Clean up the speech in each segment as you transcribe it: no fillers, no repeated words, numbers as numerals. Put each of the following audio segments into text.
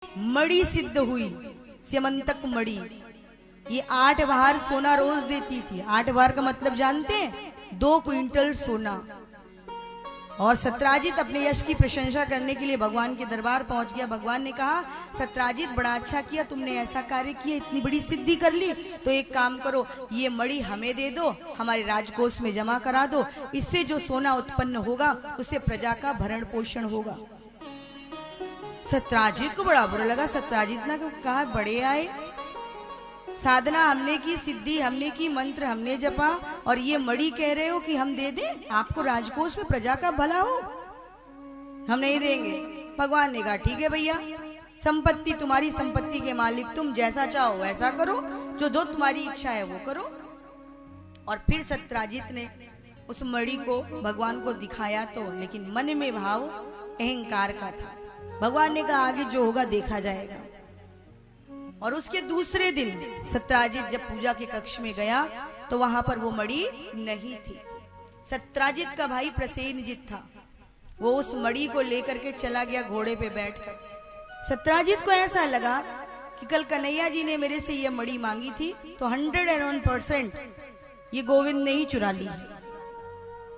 मड़ी सिद्ध हुई, स्यमंतक मड़ी। ये 8 भार सोना रोज देती थी। 8 भार का मतलब जानते हैं? 2 क्विंटल सोना। और सत्राजित अपने यश की प्रशंसा करने के लिए भगवान के दरबार पहुंच गया। भगवान ने कहा, सत्राजित बड़ा अच्छा किया, तुमने ऐसा कार्य किया, इतनी बड़ी सिद्धि कर ली, तो एक काम करो, ये मणि हमें दे दो, हमारे राजकोष में जमा करा दो। इससे जो सोना उत्पन्न होगा उससे प्रजा का भरण पोषण होगा। सत्राजित को बड़ा बुरा लगा। सत्राजित ने कहा, बड़े आए, साधना हमने की, सिद्धि हमने की, मंत्र हमने जपा, और ये मणि कह रहे हो कि हम दे दें आपको, राजकोष में प्रजा का भला हो, हम नहीं देंगे। भगवान ने कहा, ठीक है भैया, संपत्ति तुम्हारी, संपत्ति के मालिक तुम, जैसा चाहो वैसा करो, जो दो तुम्हारी इच्छा है वो करो। और फिर सत्राजित ने उस मणि को भगवान को दिखाया, तो लेकिन मन में भाव अहंकार का था। भगवान ने कहा, आगे जो होगा देखा जाएगा। और उसके दूसरे दिन सत्राजित जब पूजा के कक्ष में गया तो वहां पर वो मणि नहीं थी। सत्राजित का भाई प्रसेनजित था, वो उस मणि को लेकर के चला गया घोड़े पे बैठकर। सत्राजित को ऐसा लगा कि कल कन्हैया जी ने मेरे से ये मणि मांगी थी, तो 101% ये गोविंद ने ही चुरा ली।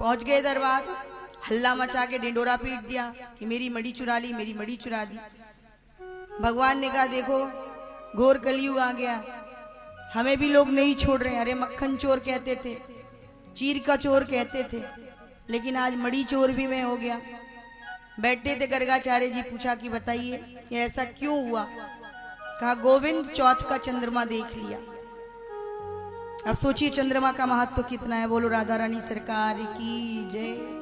पहुंच गए दरबार, हल्ला मचा के ढिंडोरा पीट दिया कि मेरी मणि चुरा ली, मेरी मणि चुरा दी। भगवान ने कहा, देखो घोर कलयुग आ गया, हमें भी लोग नहीं छोड़ रहे। अरे मक्खन चोर कहते थे, चीर का चोर कहते थे, लेकिन आज मणि चोर भी मैं हो गया। बैठे थे गर्गाचार्य जी, पूछा कि बताइए ये ऐसा क्यों हुआ? कहा, गोविंद चौथ का चंद्रमा देख लिया। अब सोचिए चंद्रमा का महत्व तो कितना है। बोलो राधा रानी सरकार की जय।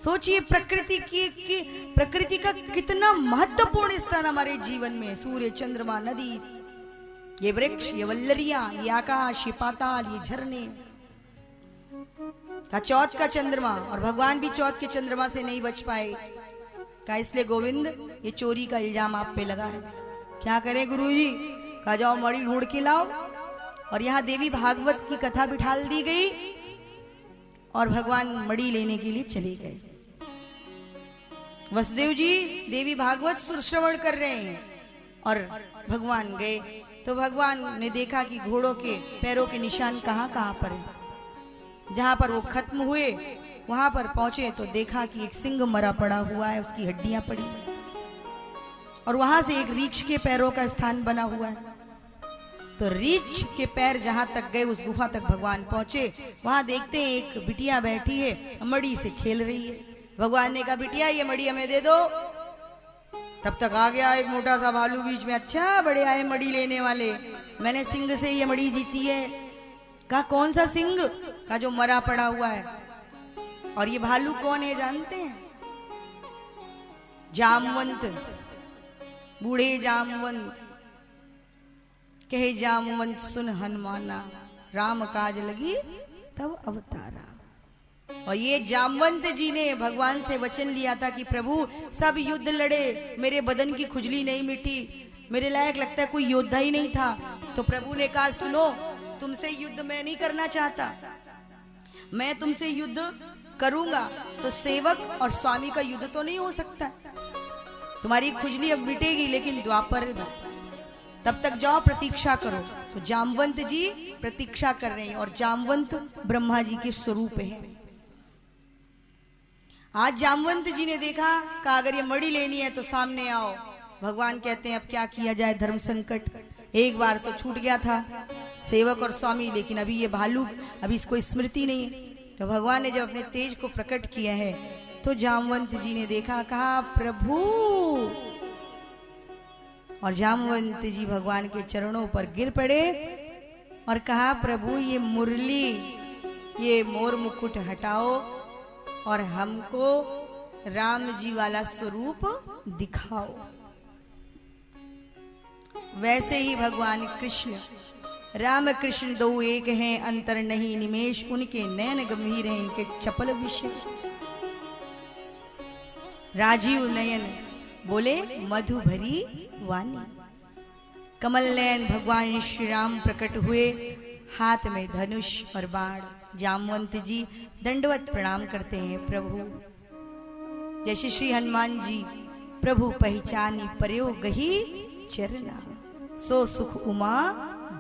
सोचिए प्रकृति का कितना महत्वपूर्ण स्थान हमारे जीवन में। सूर्य, चंद्रमा, नदी, ये वृक्ष, ये वल्लरियां, ये आकाश, ये पाताल, ये झरने का चौथ का चंद्रमा। और भगवान भी चौथ के चंद्रमा से नहीं बच पाए। का इसलिए गोविंद ये चोरी का इल्जाम आप पे लगा है। क्या करें गुरुजी? कहा, जाओ मणि ढूंढ के लाओ। और यहाँ देवी भागवत की कथा बिठाल दी गई और भगवान मणि लेने के लिए चले गए। वसुदेव जी देवी भागवत श्रवण कर रहे हैं और भगवान गए, तो भगवान ने देखा कि घोड़ों के पैरों के निशान कहाँ कहाँ पर है। जहां पर वो खत्म हुए वहां पर पहुंचे तो देखा कि एक सिंह मरा पड़ा हुआ है, उसकी हड्डियां पड़ी, और वहां से एक रीछ के पैरों का स्थान बना हुआ है। तो रीछ के पैर जहां तक गए, उस गुफा तक भगवान पहुंचे। वहां देखते हैं एक बिटिया बैठी है, मणि से खेल रही है। भगवान ने कहा, बिटिया ये मणि हमें दे दो। तब तक आ गया एक मोटा सा भालू बीच में। अच्छा, बड़े आए मणि लेने वाले, मैंने सिंह से ये मणि जीती है। कहा, कौन सा सिंह? कहा, जो मरा पड़ा हुआ है। और ये भालू कौन है जानते हैं? जामवंत, बूढ़े जामवंत। कहे जामवंत सुन हनुमाना, राम काज लगी तब अवतारा। और ये जामवंत जी ने भगवान से वचन लिया था कि प्रभु सब युद्ध लड़े, मेरे बदन की खुजली नहीं मिटी, मेरे लायक लगता है कोई योद्धा ही नहीं था। तो प्रभु ने कहा, सुनो, तुमसे युद्ध मैं नहीं करना चाहता, मैं तुमसे युद्ध करूंगा तो सेवक और स्वामी का युद्ध तो नहीं हो सकता। तुम्हारी खुजली अब मिटेगी, लेकिन द्वापर में, तब तक जाओ प्रतीक्षा करो। तो जामवंत जी प्रतीक्षा कर रहे हैं, और जामवंत ब्रह्मा जी के स्वरूप है। आज जामवंत जी ने देखा, कहा अगर ये मणि लेनी है तो सामने आओ। भगवान कहते हैं अब क्या किया जाए, धर्म संकट। एक बार तो छूट गया था सेवक और स्वामी, लेकिन अभी ये भालू, अभी इसको स्मृति नहीं है। तो भगवान ने जब अपने तेज को प्रकट किया है तो जामवंत जी ने देखा, कहा प्रभु। और जामवंत जी भगवान के चरणों पर गिर पड़े और कहा, प्रभु ये मुरली, ये मोर मुकुट हटाओ और हमको राम जी वाला स्वरूप दिखाओ। वैसे ही भगवान कृष्ण, राम कृष्ण दो एक हैं, अंतर नहीं निमेश, उनके नयन गंभीर हैं, इनके चपल विशेष। राजीव नयन बोले मधु भरी वाणी। कमल नयन भगवान श्री राम प्रकट हुए, हाथ में धनुष और बाण। जामवंत जी दंडवत प्रणाम करते हैं, प्रभु। जैसे श्री हनुमान जी प्रभु पहचानी पर्यो गही चरना, सो सुख उमा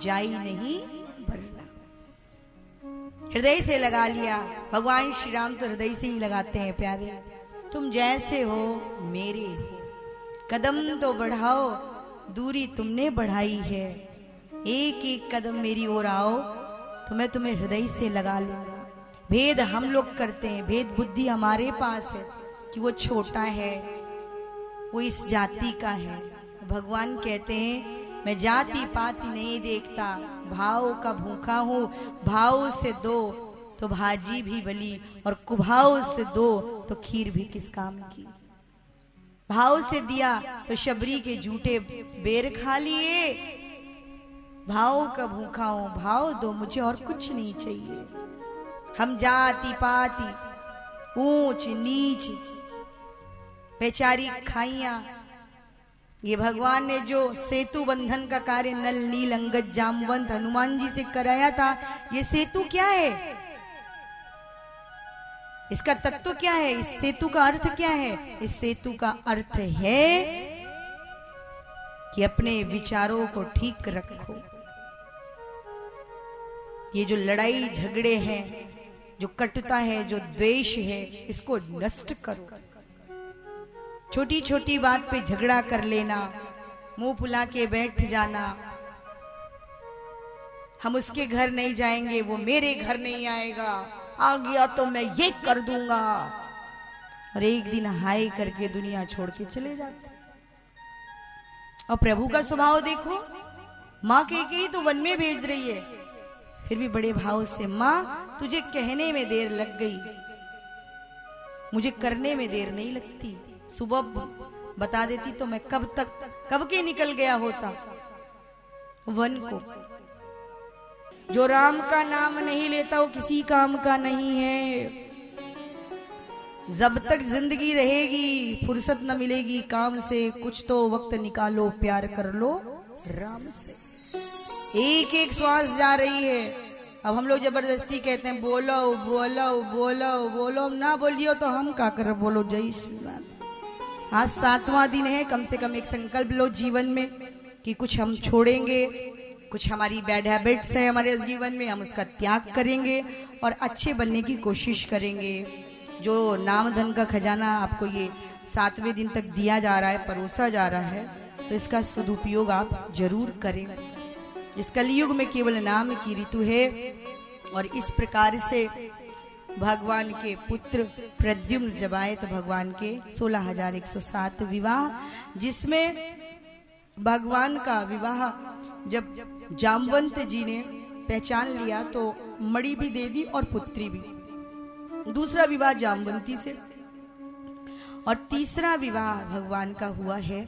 जाई नहीं भरना। हृदय से लगा लिया। भगवान श्री राम तो हृदय से ही लगाते हैं प्यारे। तुम जैसे हो मेरे, कदम तो बढ़ाओ, दूरी तुमने बढ़ाई है। एक एक कदम मेरी ओर आओ तो मैं तुम्हें हृदय से लगा लूंगा। भेद हम लोग करते हैं, भेद बुद्धि हमारे पास है कि वो छोटा है, वो इस जाति का है। भगवान कहते हैं मैं जाति पाति नहीं देखता, भाव का भूखा हूं। भाव से दो तो भाजी भी भली, और कुभाव से दो तो खीर भी किस काम की। भाव से दिया तो शबरी के झूठे बेर खा लिए। भाव का भूखा हूं, भाव दो, मुझे और कुछ नहीं चाहिए। हम जाति पाति, ऊंच नीच, बेचारी खाइया, ये भगवान ने जो सेतु बंधन का कार्य नल नील अंगद जामवंत हनुमान जी से कराया था, ये सेतु क्या है, इसका तत्व क्या है, इस सेतु का अर्थ क्या है? इस सेतु का अर्थ है कि अपने विचारों को ठीक रखो। ये जो लड़ाई झगड़े हैं, जो कटुता है, जो द्वेष है, इसको नष्ट करो। छोटी छोटी बात पे झगड़ा कर लेना, मुंह फुला के बैठ जाना, हम उसके घर नहीं जाएंगे, वो मेरे घर नहीं आएगा, आ गया तो मैं ये कर दूंगा, और एक दिन हाय करके दुनिया छोड़ के चले जाते। और प्रभु का स्वभाव देखो, माँ के तो वन में भेज रही है, फिर भी बड़े भाव से, माँ तुझे कहने में देर लग गई, मुझे करने में देर नहीं लगती। सुबह बता देती तो मैं कब के निकल गया होता वन को। जो राम का नाम नहीं लेता वो किसी काम का नहीं है। जब तक जिंदगी रहेगी फुर्सत न मिलेगी काम से, कुछ तो वक्त निकालो, प्यार कर लो राम से। एक एक श्वास जा रही है। अब हम लोग जबरदस्ती कहते हैं बोलो बोलो बोलो बोलो, ना बोलियो तो हम का कर, बोलो जय श्री राम। आज 7वां दिन है, कम से कम एक संकल्प लो जीवन में कि कुछ हम छोड़ेंगे, कुछ हमारी बैड हैबिट्स है हमारे जीवन में, हम उसका त्याग करेंगे और अच्छे बनने की कोशिश करेंगे। जो नाम धन का खजाना आपको ये 7वें दिन तक दिया जा रहा है, परोसा जा रहा है, तो इसका सदुपयोग आप जरूर करें। इस कलयुग में केवल नाम की ऋतु है। और इस प्रकार से भगवान के पुत्र प्रद्युम्न जब आए तो भगवान के 16,107 विवाह, जिसमें भगवान का विवाह जब जामवंत जी ने पहचान लिया तो मणि भी दे दी और पुत्री भी। दूसरा विवाह जामवंती से, और तीसरा विवाह भगवान का हुआ है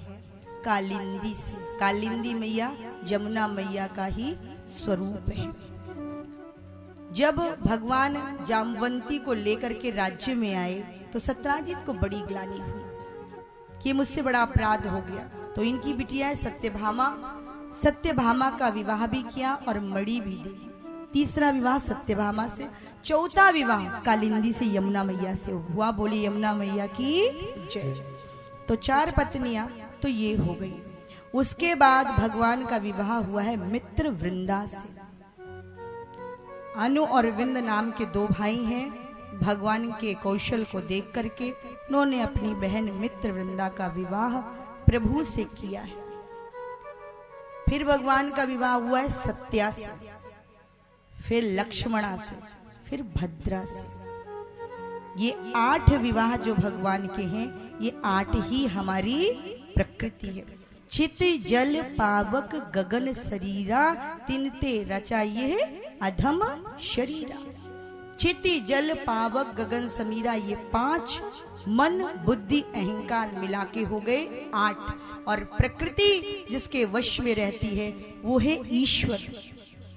कालिंदी से। कालिंदी मैया जमुना मैया का ही स्वरूप है। जब भगवान जामवंती को लेकर के राज्य में आए तो सत्यजीत को बड़ी ग्लानि हुई कि मुझसे बड़ा अपराध हो गया। तो इनकी बिटिया सत्यभामा का विवाह भी किया और मणि भी दे दी। तीसरा विवाह सत्यभामा से, चौथा विवाह कालिंदी से यमुना मैया से हुआ। बोली यमुना मैया की जय। तो 4 पत्नियां तो ये हो गई। उसके बाद भगवान का विवाह हुआ है मित्र वृंदा से। अनु और विंद नाम के 2 भाई हैं। भगवान के कौशल को देख करके उन्होंने अपनी बहन मित्र वृंदा का विवाह प्रभु से किया है। फिर भगवान का विवाह हुआ है सत्या से, फिर लक्ष्मणा से, फिर भद्रा से। ये 8 विवाह जो भगवान के हैं, ये 8 ही हमारी प्रकृति है। चित जल पावक गगन शरीरा, तिनते रचा ये अधम शरीरा। चित जल पावक गगन समीरा, ये 5 मन बुद्धि अहंकार मिला के हो गए 8। और प्रकृति जिसके वश में रहती है वो है ईश्वर,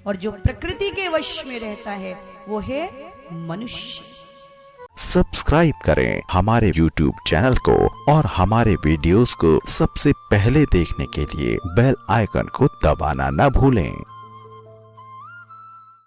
और जो प्रकृति के वश में रहता है वो है मनुष्य। सब्सक्राइब करें हमारे YouTube चैनल को और हमारे वीडियोस को सबसे पहले देखने के लिए बेल आइकन को दबाना न भूलें।